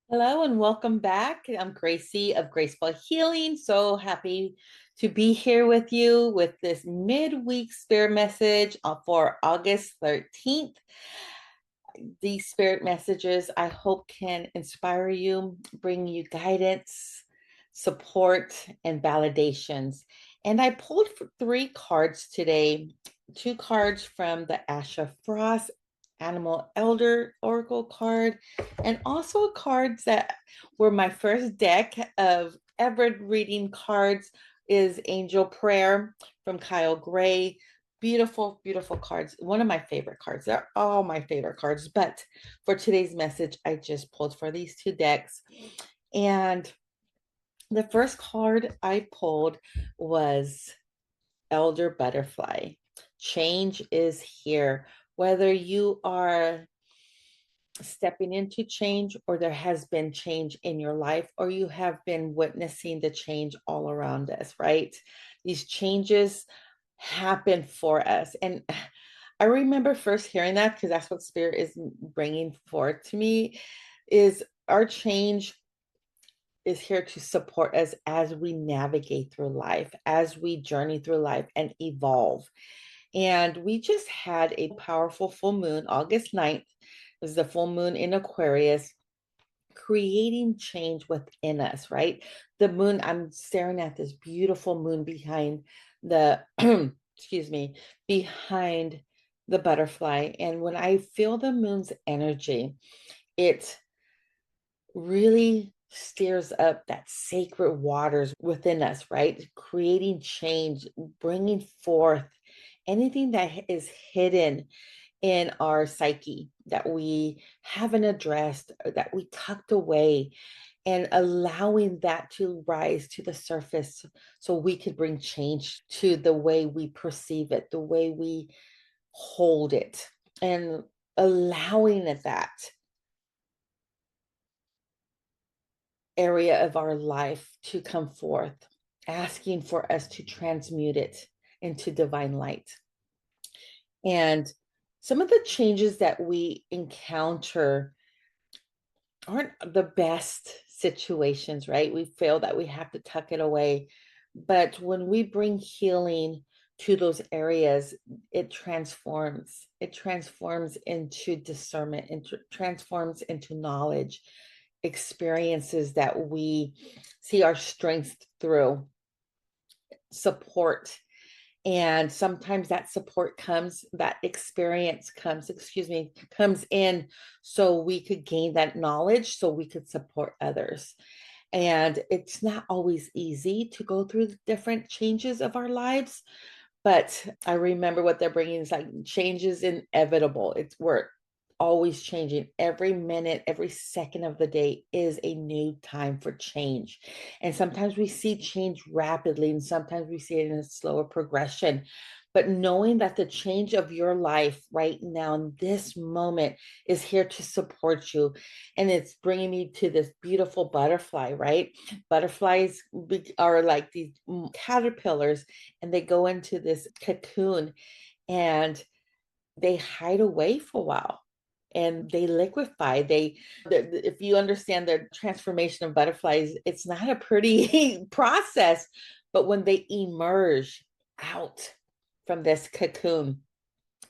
Hello and welcome back. I'm Gracie of Graceful Healing. So happy to be here with you with this midweek spirit message for August 13th. These spirit messages, I hope, can inspire you, bring you guidance, support, and validations. And I pulled for three cards today, two cards from the Asha Frost Animal Elder Oracle card, and also cards that were my first deck of ever reading cards is Angel Prayer from Kyle Gray. Beautiful, beautiful cards. One of my favorite cards. They're all my favorite cards. But for today's message, I just pulled for these two decks. And the first card I pulled was Elder Butterfly. Change is here. Whether you are stepping into change or there has been change in your life or you have been witnessing the change all around us, right? These changes happen for us. And I remember first hearing that because that's what spirit is bringing forth to me is our change is here to support us as we navigate through life, as we journey through life and evolve. And we just had a powerful full moon, August 9th. It was the full moon in Aquarius, creating change within us, right? The moon, I'm staring at this beautiful moon behind the, excuse me, behind the butterfly. And when I feel the moon's energy, it really stirs up that sacred waters within us, right? Creating change, bringing forth anything that is hidden in our psyche that we haven't addressed, that we tucked away, and allowing that to rise to the surface so we could bring change to the way we perceive it, the way we hold it, and allowing that area of our life to come forth, asking for us to transmute it into divine light. And some of the changes that we encounter aren't the best situations, right? We feel that we have to tuck it away. But when we bring healing to those areas, it transforms. It transforms into discernment, it transforms into knowledge, experiences that we see our strengths through, support. And sometimes that support comes, that experience comes, excuse me, comes in so we could gain that knowledge so we could support others. And it's not always easy to go through the different changes of our lives, but I remember what they're bringing is like change is inevitable. We're always changing. Every minute, every second of the day is a new time for change. And sometimes we see change rapidly, and sometimes we see it in a slower progression. But knowing that the change of your life right now in this moment is here to support you. And it's bringing me to this beautiful butterfly, right? Butterflies are like these caterpillars, and they go into this cocoon and they hide away for a while and they liquefy. If you understand the transformation of butterflies, it's not a pretty process, but when they emerge out from this cocoon,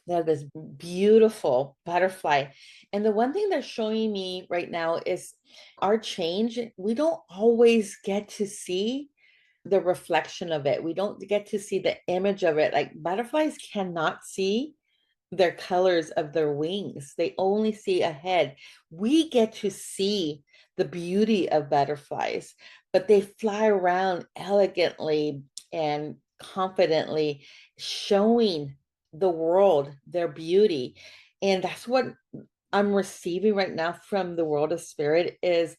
they're this beautiful butterfly. And the one thing they're showing me right now is our change. We don't always get to see the reflection of it. We don't get to see the image of it. Like butterflies cannot see their colors of their wings. They only see ahead. We get to see the beauty of butterflies, but they fly around elegantly and confidently, showing the world their beauty. And that's what I'm receiving right now from the world of spirit is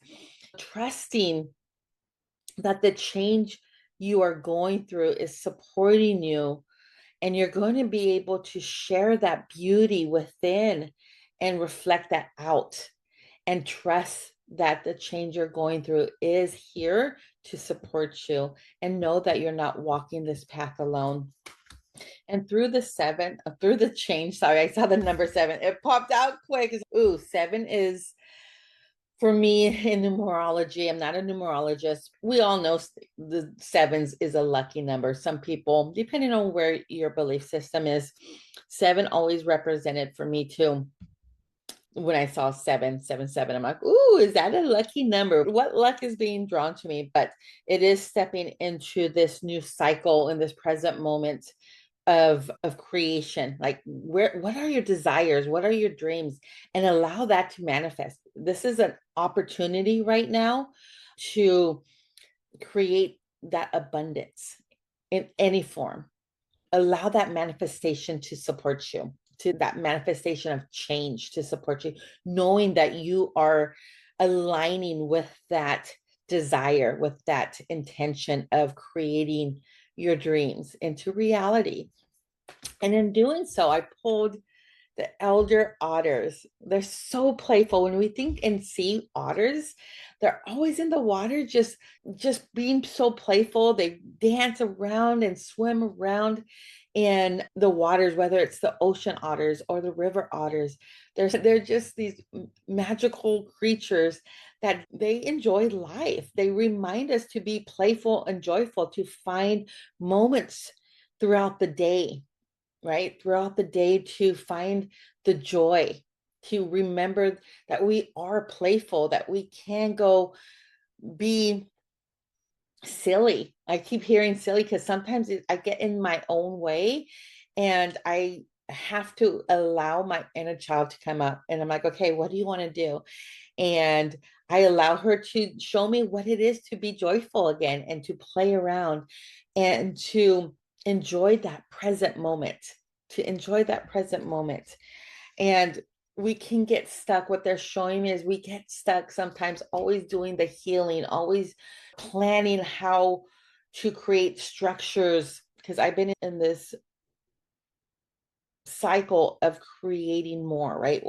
trusting that the change you are going through is supporting you, and you're going to be able to share that beauty within and reflect that out and trust that the change you're going through is here to support you, and know that you're not walking this path alone. And through the change, sorry, I saw the number seven. It popped out quick. Ooh, seven is For me, in numerology, I'm not a numerologist. We all know the sevens is a lucky number. Some people, depending on where your belief system is, seven always represented for me too. When I saw 777, I'm like, ooh, is that a lucky number? What luck is being drawn to me? But it is stepping into this new cycle in this present moment of creation. Like, what are your desires? What are your dreams? And allow that to manifest. This is an opportunity right now to create that abundance in any form. Allow that manifestation to support you, to that manifestation of change to support you, knowing that you are aligning with that desire, with that intention of creating your dreams into reality. And in doing so, I pulled the elder otters. They're so playful. When we think and see otters, they're always in the water, just being so playful. They dance around and swim around in the waters, whether it's the ocean otters or the river otters. They're just these magical creatures that they enjoy life. They remind us to be playful and joyful, to find moments throughout the day, right? Throughout the day, to find the joy, to remember that we are playful, that we can go be silly. I keep hearing silly because sometimes I get in my own way and I have to allow my inner child to come up. And I'm like, okay, what do you want to do? And I allow her to show me what it is to be joyful again and to play around and to enjoy that present moment, to enjoy that present moment. And we can get stuck. What they're showing me is we get stuck sometimes always doing the healing, always planning how to create structures. Because I've been in this cycle of creating more, right?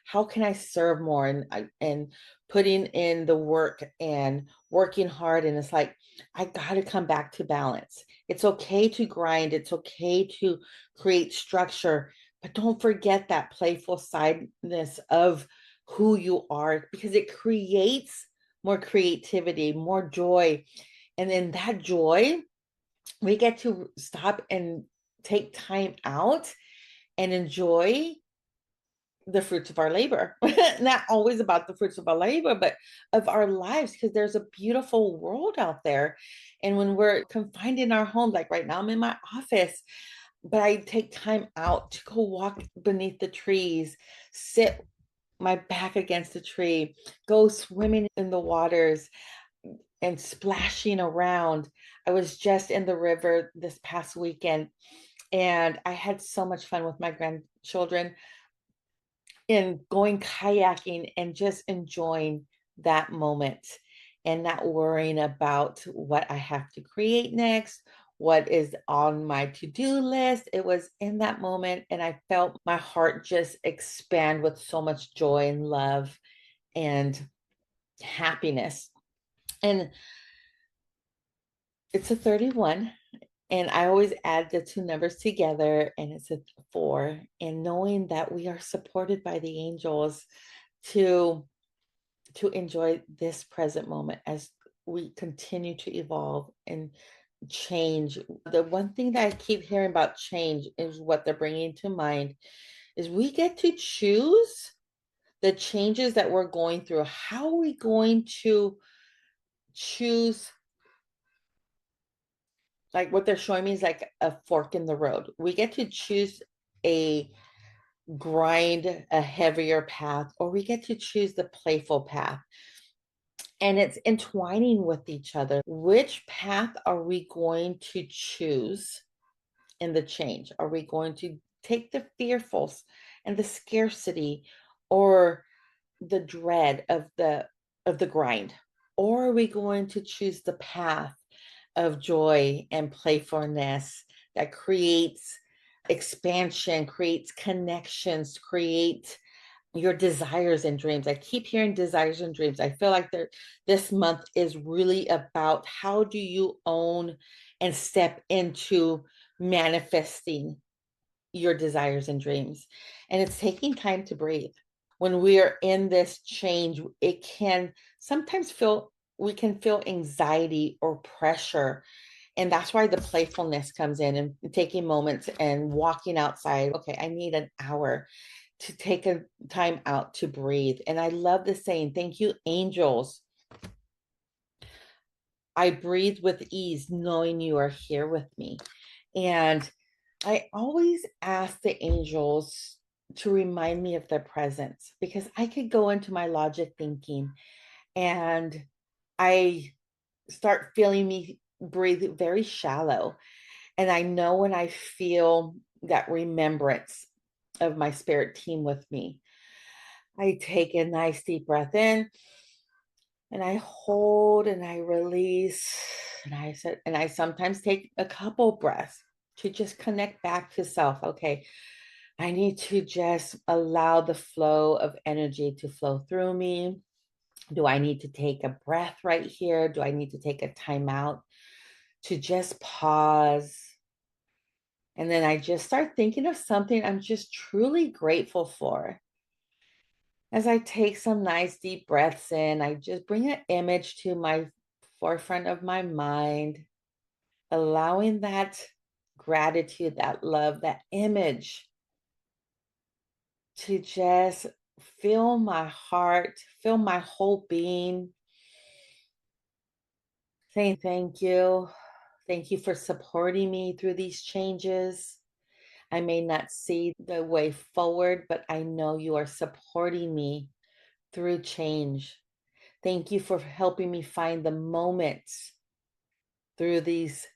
How can I serve more, and putting in the work and working hard, and it's like I got to come back to balance. It's okay to grind, it's okay to create structure, but don't forget that playful sideness of who you are, because it creates more creativity, more joy. And then that joy, we get to stop and take time out and enjoy the fruits of our labor. Not always about the fruits of our labor, but of our lives, because there's a beautiful world out there. And when we're confined in our home, like right now, I'm in my office, but I take time out to go walk beneath the trees, sit my back against a tree, go swimming in the waters and splashing around. I was just in the river this past weekend and I had so much fun with my grandchildren in going kayaking and just enjoying that moment and not worrying about what I have to create next, what is on my to-do list. It was in that moment, and I felt my heart just expand with so much joy and love and happiness. And it's a 31. And I always add the two numbers together, and it's a 4. And knowing that we are supported by the angels to enjoy this present moment as we continue to evolve and change. The one thing that I keep hearing about change is what they're bringing to mind is we get to choose the changes that we're going through. How are we going to choose? Like what they're showing me is like a fork in the road. We get to choose a grind, a heavier path, or we get to choose the playful path. And it's entwining with each other. Which path are we going to choose in the change? Are we going to take the fearfuls and the scarcity or the dread of the grind? Or are we going to choose the path of joy and playfulness that creates expansion, creates connections, creates your desires and dreams? I keep hearing desires and dreams. I feel like this month is really about how do you own and step into manifesting your desires and dreams. And it's taking time to breathe. when we are in this change, it can sometimes we can feel anxiety or pressure. And that's why the playfulness comes in, and taking moments and walking outside. Okay, I need an hour to take a time out to breathe. And I love the saying, thank you, angels. I breathe with ease, knowing you are here with me. And I always ask the angels to remind me of their presence, because I could go into my logic thinking and I start feeling me breathe very shallow. And I know when I feel that remembrance of my spirit team with me, I take a nice deep breath in and I hold and I release. And I sometimes take a couple breaths to just connect back to self. Okay, I need to just allow the flow of energy to flow through me. Do I need to take a breath right here? Do I need to take a time out to just pause? And then I just start thinking of something I'm just truly grateful for. As I take some nice deep breaths in, I just bring an image to my forefront of my mind, allowing that gratitude, that love, that image to just fill my heart, fill my whole being, saying thank you. Thank you for supporting me through these changes. I may not see the way forward, but I know you are supporting me through change. Thank you for helping me find the moments through these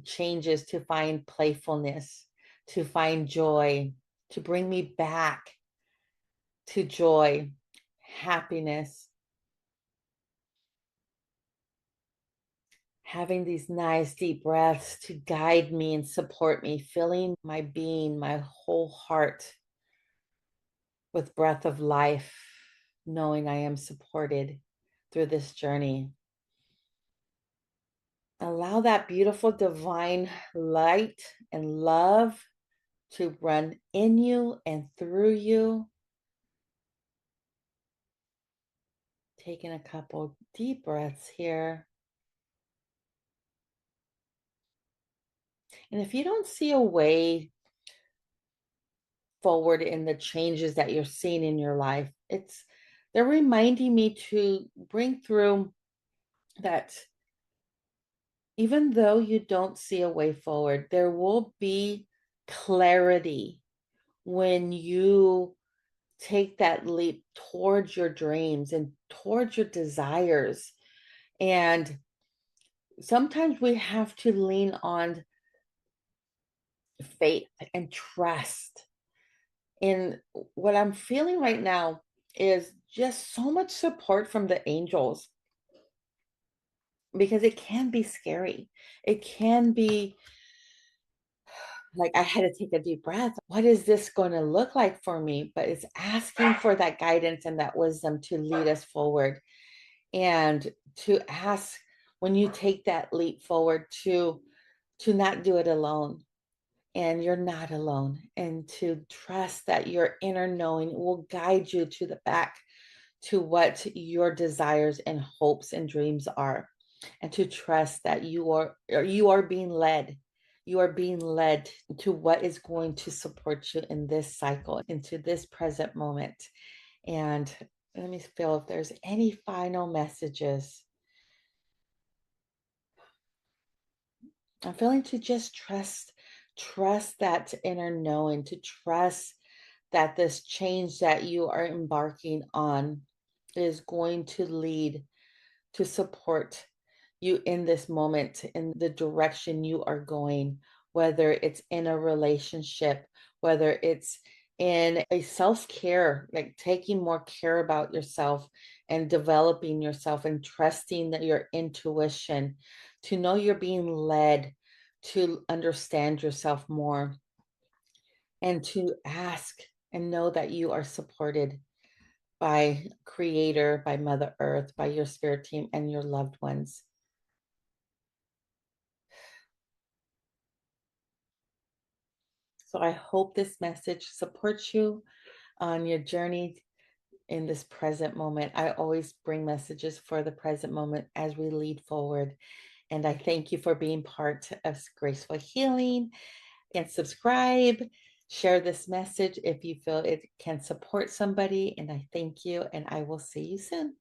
changes to find playfulness, to find joy, to bring me back to joy, happiness. Having these nice deep breaths to guide me and support me, filling my being, my whole heart with breath of life, knowing I am supported through this journey. Allow that beautiful divine light and love to run in you and through you. Taking a couple deep breaths here. And if you don't see a way forward in the changes that you're seeing in your life, they're reminding me to bring through that even though you don't see a way forward, there will be clarity when you take that leap towards your dreams and towards your desires. And sometimes we have to lean on faith and trust. And what I'm feeling right now is just so much support from the angels, because it can be scary. It can be like, I had to take a deep breath. What is this going to look like for me? But it's asking for that guidance and that wisdom to lead us forward, and to ask, when you take that leap forward, to not do it alone. And you're not alone, and to trust that your inner knowing will guide you to the back to what your desires and hopes and dreams are, and to trust that you are being led. You are being led to what is going to support you in this cycle, into this present moment. And let me feel if there's any final messages. I'm feeling to just trust that inner knowing, to trust that this change that you are embarking on is going to lead to support you in this moment, in the direction you are going, whether it's in a relationship, whether it's in a self-care, like taking more care about yourself and developing yourself and trusting that your intuition, to know you're being led to understand yourself more, and to ask and know that you are supported by Creator, by Mother Earth, by your spirit team and your loved ones. So I hope this message supports you. on your journey in this present moment. I always bring messages for the present moment as we lead forward. And I thank you for being part of Graceful Healing, and subscribe. Share this message if you feel it can support somebody. And I thank you, and I will see you soon.